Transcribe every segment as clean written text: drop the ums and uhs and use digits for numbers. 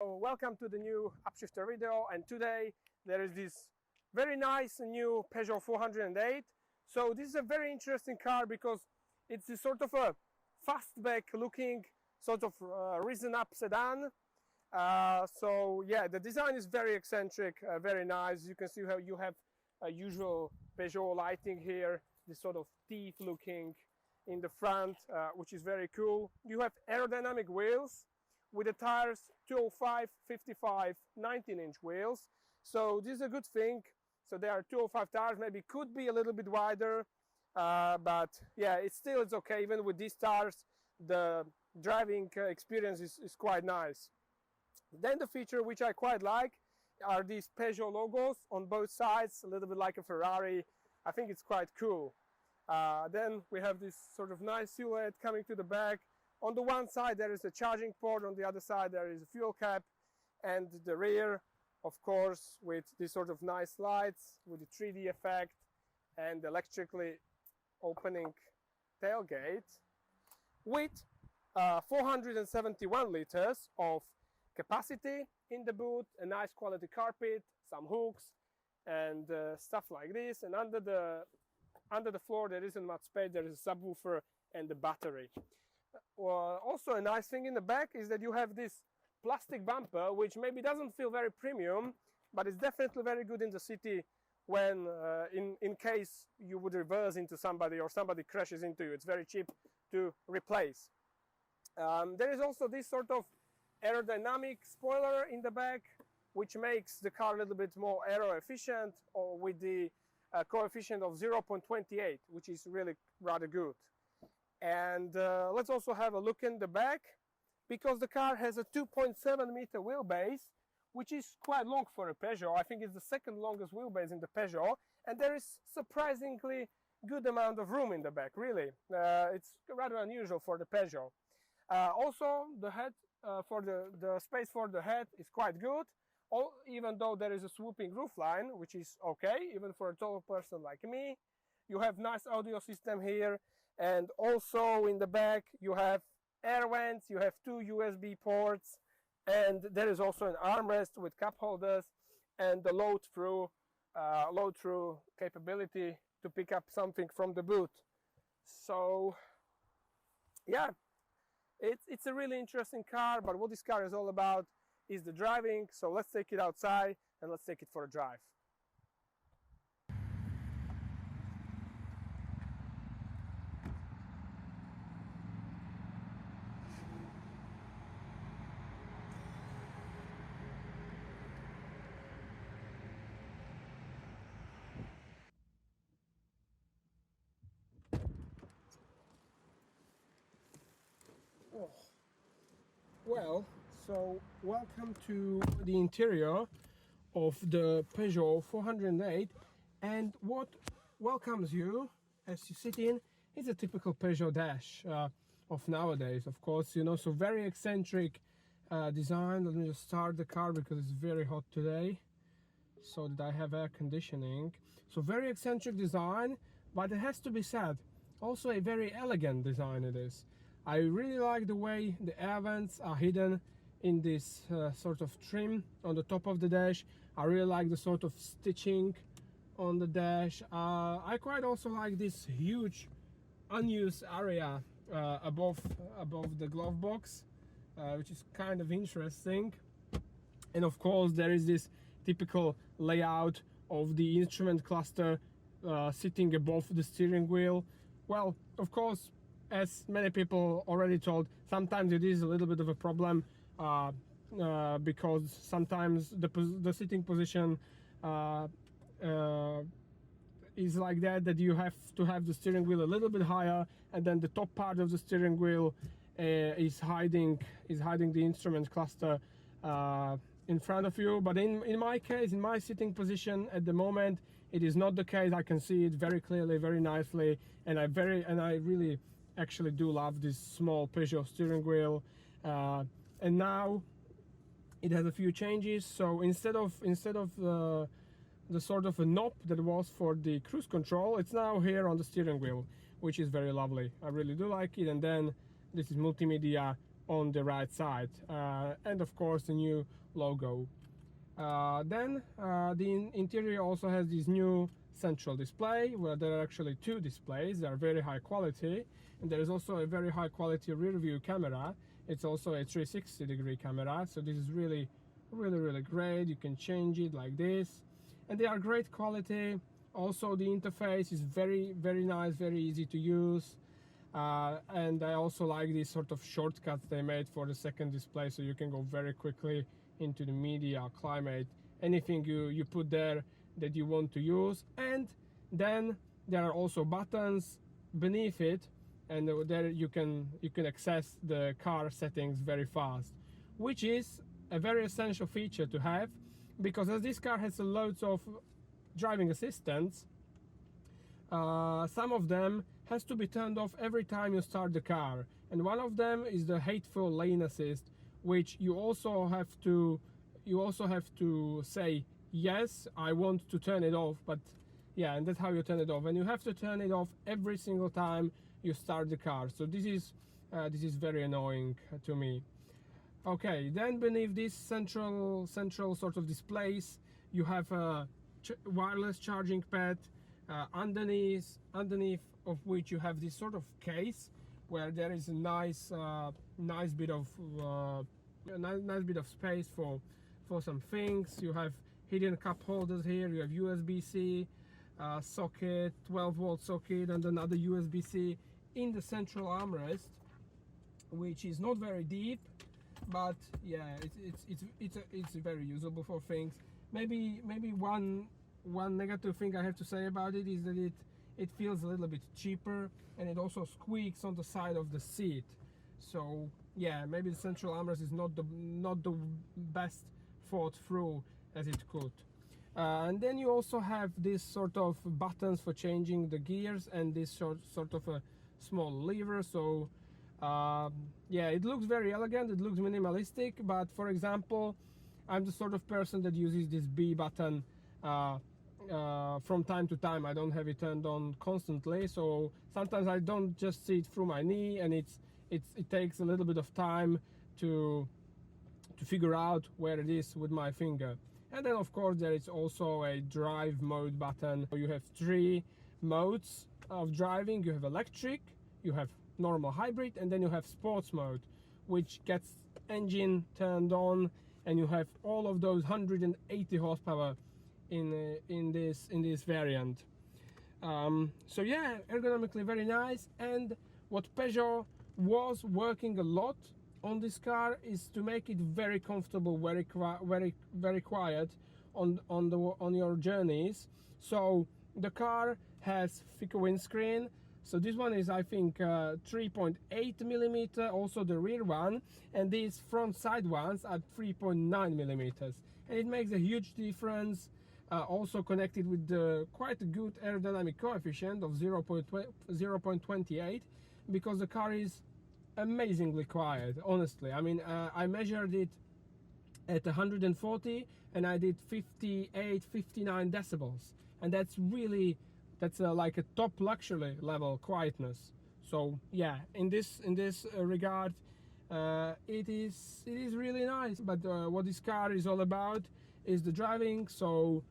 Welcome to the new UpShifter video, and today there is this very nice new Peugeot 408. So this is a very interesting car because it's a sort of a fastback looking sort of risen up sedan. So yeah, the design is very eccentric, very nice. You can see how you have a usual Peugeot lighting here, this sort of teeth looking in the front, which is very cool. You have aerodynamic wheels with the tires 205, 55, 19-inch wheels. So this is a good thing. So there are 205 tires, maybe could be a little bit wider, but yeah, it's okay. Even with these tires, the driving experience is quite nice. Then the feature which I quite like are these Peugeot logos on both sides, a little bit like a Ferrari. I think it's quite cool. Then we have this sort of nice silhouette coming to the back. On the one side there is a charging port, on the other side there is a fuel cap, and the rear, of course, with this sort of nice lights with the 3D effect and electrically opening tailgate with 471 liters of capacity in the boot, a nice quality carpet, some hooks and stuff like this. And under the floor there isn't much space, there is a subwoofer and the battery. Also a nice thing in the back is that you have this plastic bumper, which maybe doesn't feel very premium, but it's definitely very good in the city when in case you would reverse into somebody or somebody crashes into you. It's very cheap to replace. There is also this sort of aerodynamic spoiler in the back, which makes the car a little bit more aero efficient, or with the coefficient of 0.28, which is really rather good. And let's also have a look in the back, because the car has a 2.7 meter wheelbase, which is quite long for a Peugeot. I think it's the second longest wheelbase in the Peugeot, and there is surprisingly good amount of room in the back, really. It's rather unusual for the Peugeot. Also, the head for the space for the head is quite good, even though there is a swooping roofline, which is okay, even for a tall person like me. You have nice audio system here, and also in the back you have air vents, you have 2 USB ports, and there is also an armrest with cup holders and the load through capability to pick up something from the boot. So yeah, it's a really interesting car, but what this car is all about is the driving. So let's take it outside and let's take it for a drive. Oh. Well, so welcome to the interior of the Peugeot 408, and what welcomes you as you sit in is a typical Peugeot dash of nowadays, of course, you know. So very eccentric design. Let me just start the car because it's very hot today, so that I have air conditioning. So very eccentric design, but it has to be said, also a very elegant design it is. I really like the way the air vents are hidden in this sort of trim on the top of the dash. I really like the sort of stitching on the dash. I quite also like this huge unused area above the glove box, which is kind of interesting. And of course there is this typical layout of the instrument cluster sitting above the steering wheel. Well, of course, as many people already told, sometimes it is a little bit of a problem because sometimes the sitting position is like that you have to have the steering wheel a little bit higher, and then the top part of the steering wheel is hiding the instrument cluster in front of you. But in my case, in my sitting position at the moment, it is not the case. I can see it very clearly, very nicely, and I really actually do love this small Peugeot steering wheel. And now it has a few changes. So instead of the sort of a knob that was for the cruise control, it's now here on the steering wheel, which is very lovely. I really do like it. And then this is multimedia on the right side, and of course the new logo. Then the interior also has this new central display, where there are actually two displays. They are very high quality, and there is also a very high quality rear view camera. It's also a 360-degree camera, so this is really great. You can change it like this, and they are great quality. Also the interface is very nice, very easy to use, and I also like these sort of shortcuts they made for the second display, so you can go very quickly into the media, climate, anything you put there that you want to use. And then there are also buttons beneath it, and there you can access the car settings very fast, which is a very essential feature to have, because as this car has loads of driving assistants, some of them has to be turned off every time you start the car, and one of them is the hateful lane assist, which you also have to say yes, I want to turn it off. But yeah, and that's how you turn it off, and you have to turn it off every single time you start the car. So this is very annoying to me. Okay, then beneath this central sort of displays, you have a wireless charging pad, underneath of which you have this sort of case where there is a nice bit of space for some things. You have hidden cup holders here. You have USB-C socket, 12-volt socket, and another USB-C in the central armrest, which is not very deep, but yeah, it's very usable for things. Maybe one negative thing I have to say about it is that it feels a little bit cheaper, and it also squeaks on the side of the seat. So yeah, maybe the central armrest is not the best thought through as it could. And then you also have this sort of buttons for changing the gears, and this sort of a small lever. So yeah, it looks very elegant, it looks minimalistic, but for example, I'm the sort of person that uses this B button from time to time. I don't have it turned on constantly, so sometimes I don't just see it through my knee, and it takes a little bit of time to figure out where it is with my finger. And then of course there is also a drive mode button. You have three modes of driving. You have electric, you have normal hybrid, and then you have sports mode, which gets engine turned on, and you have all of those 180 horsepower in this variant. So yeah, ergonomically very nice. And what Peugeot was working a lot on this car is to make it very comfortable, very quiet on your journeys. So the car has thicker windscreen. So this one is, I think, 3.8 millimeter, also the rear one, and these front side ones are 3.9 millimeters, and it makes a huge difference. Also connected with the quite a good aerodynamic coefficient of 0.28, because the car is amazingly quiet, honestly. I mean, I measured it at 140, and I did 59 decibels, and that's like a top luxury level quietness. So yeah, in this regard, it is really nice. But what this car is all about is the driving. So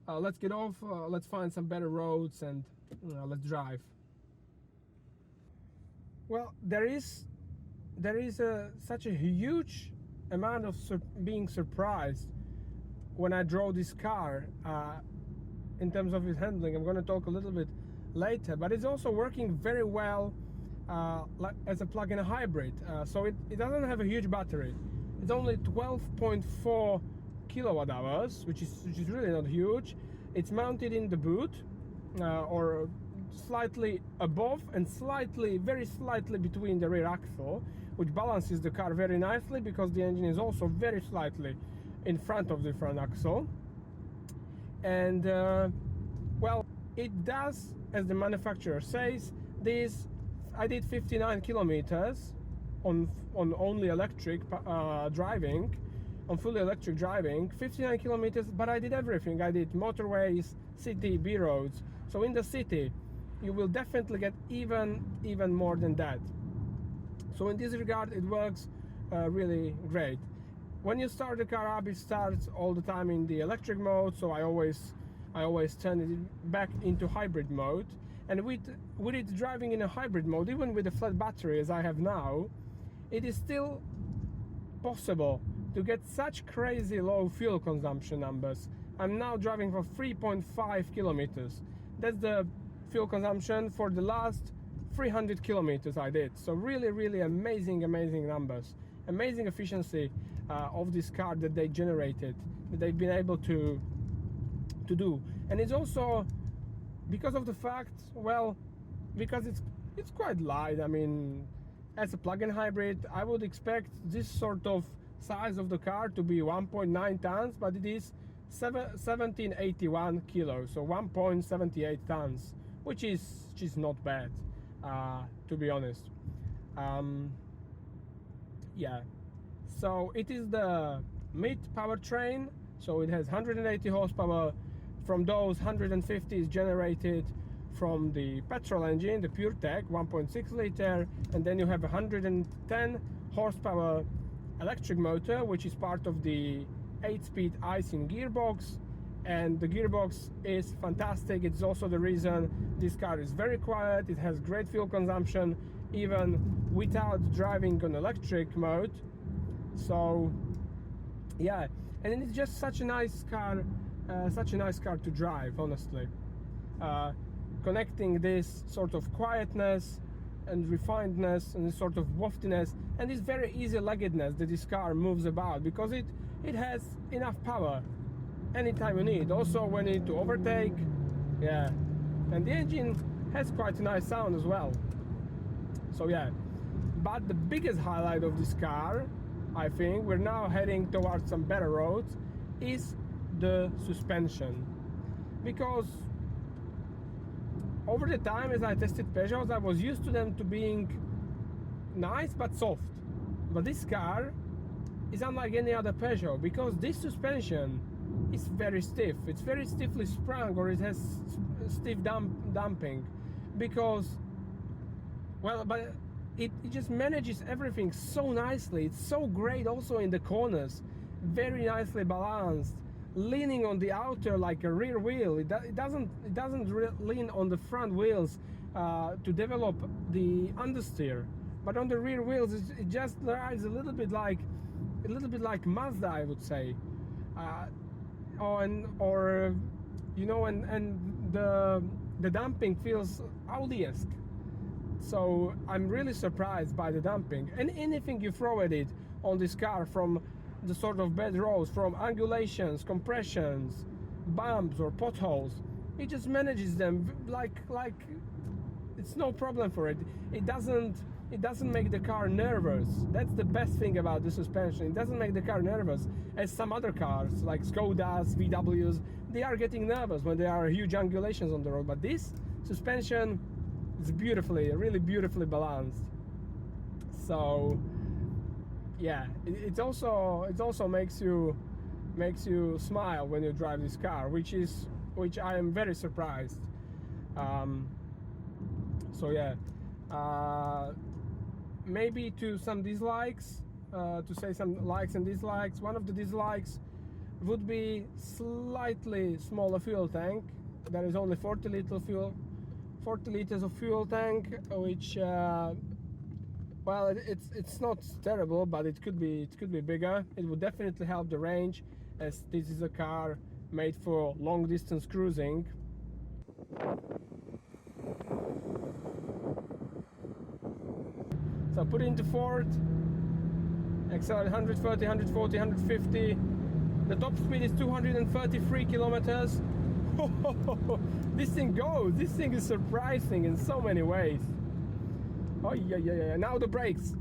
let's get off, let's find some better roads, and let's drive. Well, there is such a huge amount of being surprised when I drove this car in terms of its handling. I'm going to talk a little bit later, but it's also working very well as a plug-in hybrid. So it doesn't have a huge battery. It's only 12.4 kilowatt hours, which is really not huge. It's mounted in the boot, or slightly above and very slightly between the rear axle, which balances the car very nicely, because the engine is also very slightly in front of the front axle. And well, it does, as the manufacturer says, this. I did 59 kilometers on only electric driving, on fully electric driving, 59 kilometers, but I did everything. I did motorways, city, B roads. So in the city, you will definitely get even more than that. So in this regard, it works really great. When you start the car up, it starts all the time in the electric mode, so I always turn it back into hybrid mode. And with it driving in a hybrid mode, even with a flat battery as I have now, it is still possible to get such crazy low fuel consumption numbers. I'm now driving for 3.5 kilometers. That's the fuel consumption for the last 300 kilometers I did. So really amazing numbers, amazing efficiency of this car that they generated, that they've been able to do. And it's also because of the fact, well, because it's quite light. I mean, as a plug-in hybrid, I would expect this sort of size of the car to be 1.9 tons, but it is 1781 kilos, so 1.78 tons, which is not bad, to be honest. Yeah, so it is the mid powertrain, so it has 180 horsepower. From those, 150 is generated from the petrol engine, the PureTech 1.6 liter, and then you have 110 horsepower electric motor, which is part of the 8-speed ICE gearbox, and the gearbox is fantastic. It's also the reason this car is very quiet. It has great fuel consumption even without driving on electric mode. So yeah, and it's just such a nice car to drive, honestly. Connecting this sort of quietness and refinedness and this sort of waftiness and this very easy leggedness that this car moves about, because it has enough power anytime you need. Also when you need to overtake, yeah, and the engine has quite a nice sound as well. So yeah, but the biggest highlight of this car, I think, we're now heading towards some better roads, is the suspension. Because over the time as I tested Peugeots, I was used to them to being nice but soft. But this car is unlike any other Peugeot, because this suspension is very stiff. It's very stiffly sprung, or it has stiff damping, because, well, but it just manages everything so nicely. It's so great also in the corners, very nicely balanced, leaning on the outer like a rear wheel. It doesn't lean on the front wheels to develop the understeer, but on the rear wheels it just rides a little bit like Mazda, I would say, or you know, and the damping feels Audi-esque. So I'm really surprised by the damping, and anything you throw at it on this car, from the sort of bad roads, from angulations, compressions, bumps or potholes, it just manages them like it's no problem for it. It doesn't make the car nervous. That's the best thing about the suspension. It doesn't make the car nervous, as some other cars like Skodas, VWs, they are getting nervous when there are huge angulations on the road. But this suspension is really beautifully balanced. So yeah, it also makes you smile when you drive this car, which I am very surprised. So yeah, maybe to some dislikes, to say some likes and dislikes. One of the dislikes would be slightly smaller fuel tank. There is only 40 liters of fuel tank, which well, it's not terrible, but it could be bigger. It would definitely help the range, as this is a car made for long distance cruising. So put it into fourth, accelerate 130, 140, 150. The top speed is 233 kilometers. This thing goes. This thing is surprising in so many ways. Oh yeah. Now the brakes,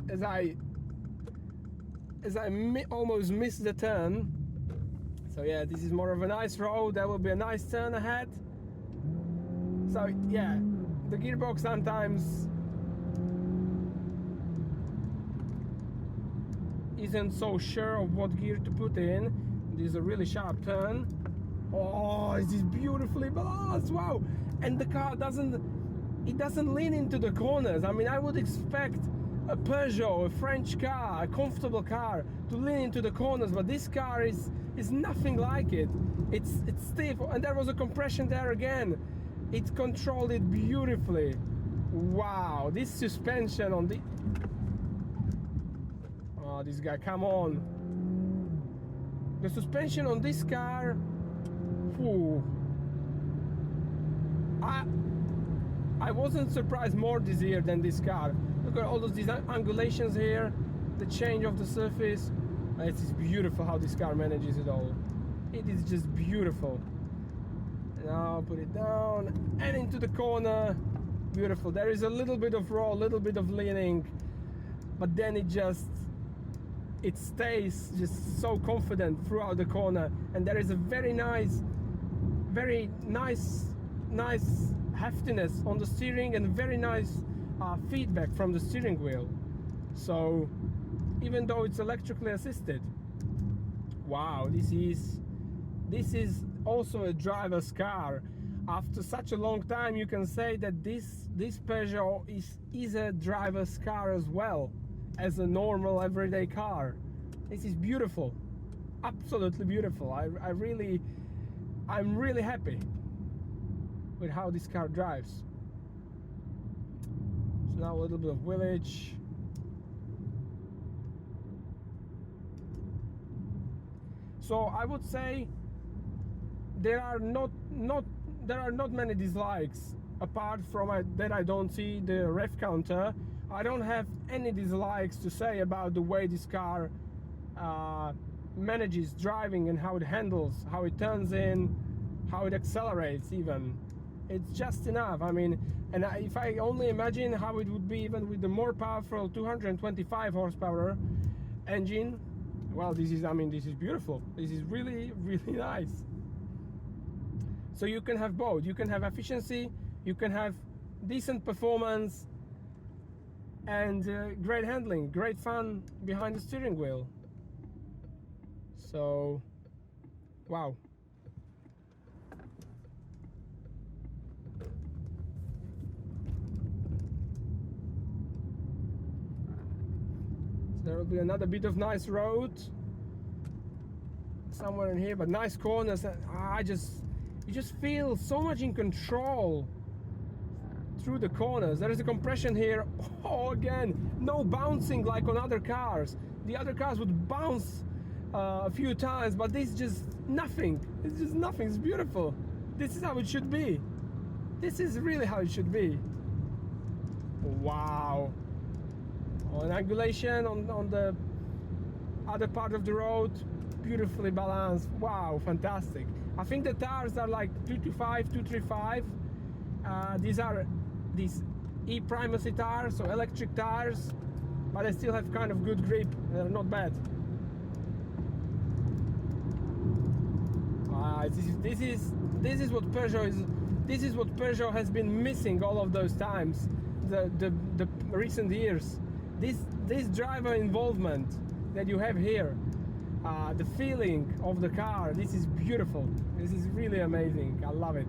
as I almost missed the turn. So yeah, this is more of a nice road. There will be a nice turn ahead. So yeah, the gearbox sometimes isn't so sure of what gear to put in. This is a really sharp turn. Oh, this is beautifully balanced. Wow! And the car doesn't lean into the corners. I mean, I would expect a Peugeot, a French car, a comfortable car to lean into the corners, but this car is nothing like it. It's stiff, and there was a compression there again. It controlled it beautifully. Wow, this suspension on the... Oh, this guy, come on. The suspension on this car, whew. I wasn't surprised more this year than this car. Look at all those angulations here, the change of the surface. It is beautiful how this car manages it all. It is just beautiful. Now put it down and into the corner. Beautiful. There is a little bit of roll, a little bit of leaning, but then it stays just so confident throughout the corner. And there is a very nice heftiness on the steering, and very nice feedback from the steering wheel. So even though it's electrically assisted, wow, this is also a driver's car. After such a long time, you can say that this Peugeot is a driver's car as well as a normal everyday car. This is beautiful, absolutely beautiful. I'm really happy with how this car drives. So now a little bit of wheelage. So I would say there are not many dislikes, apart from that I don't see the rev counter. I don't have any dislikes to say about the way this car manages driving and how it handles, how it turns in, how it accelerates even. It's just enough. I mean, and if I only imagine how it would be even with the more powerful 225 horsepower engine, well, this is beautiful. This is really, really nice. So you can have both. You can have efficiency, you can have decent performance, and great handling, great fun behind the steering wheel. So, wow. There will be another bit of nice road somewhere in here, but nice corners. You just feel so much in control through the corners. There is a compression here. Oh, again, no bouncing like on other cars. The other cars would bounce a few times, but this is just nothing. It's just nothing. It's beautiful. This is how it should be. This is really how it should be. Wow. An angulation on the other part of the road, beautifully balanced. Wow, fantastic. I think the tires are like 225, 235. These are e-primacy tires, so electric tires, but they still have kind of good grip. They're not bad. This is what Peugeot is. This is what Peugeot has been missing all of those times, the recent years. This driver involvement that you have here, the feeling of the car, this is beautiful. This is really amazing. I love it.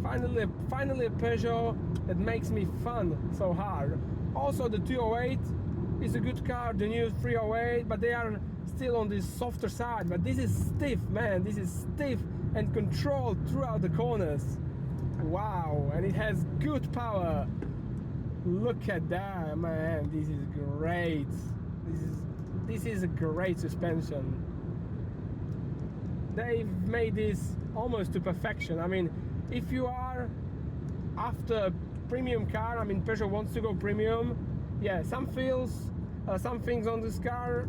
Finally a Peugeot that makes me fun so hard. Also the 208 is a good car, the new 308, but they are still on this softer side. But this is stiff, man. This is stiff and controlled throughout the corners. Wow, and it has good power. Look at that, man. This is great. This is a great suspension. They've made this almost to perfection. I mean, if you are after a premium car, I mean, Peugeot wants to go premium. Yeah, some things on this car,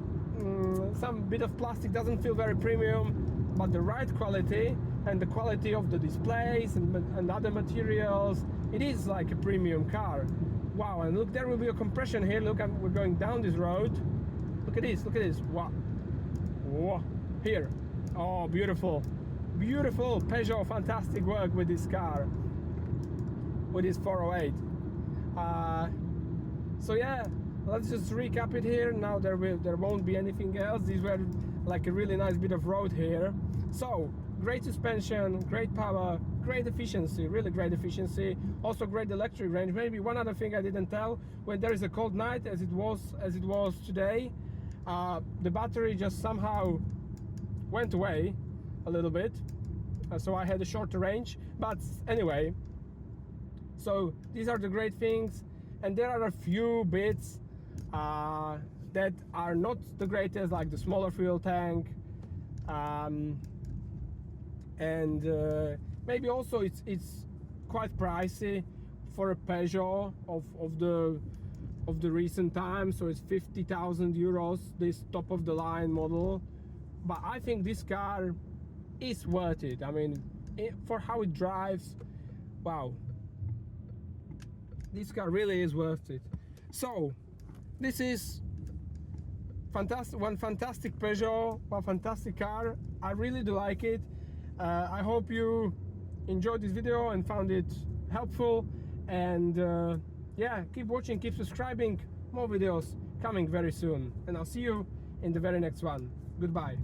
some bit of plastic doesn't feel very premium, but the right quality and the quality of the displays and other materials, it is like a premium car. Wow, and look, there will be a compression here. Look, we're going down this road. Look at this, look at this. Wow. Whoa. Here. Oh, beautiful. Beautiful. Peugeot, fantastic work with this car, with this 408. So yeah, let's just recap it here. Now there won't be anything else. These were like a really nice bit of road here. So great suspension, great power, great efficiency, really great efficiency, also great electric range. Maybe one other thing I didn't tell, when there is a cold night as it was today, the battery just somehow went away a little bit, so I had a shorter range. But anyway, so these are the great things, and there are a few bits that are not the greatest, like the smaller fuel tank, and maybe also it's quite pricey for a Peugeot of the recent time. So it's 50,000 euros, this top of the line model. But I think this car is worth it. I mean, for how it drives, wow, this car really is worth it. So this is fantastic, one fantastic Peugeot, one fantastic car. I really do like it. I hope you enjoyed this video and found it helpful, and yeah, keep watching, keep subscribing, more videos coming very soon, and I'll see you in the very next one. Goodbye.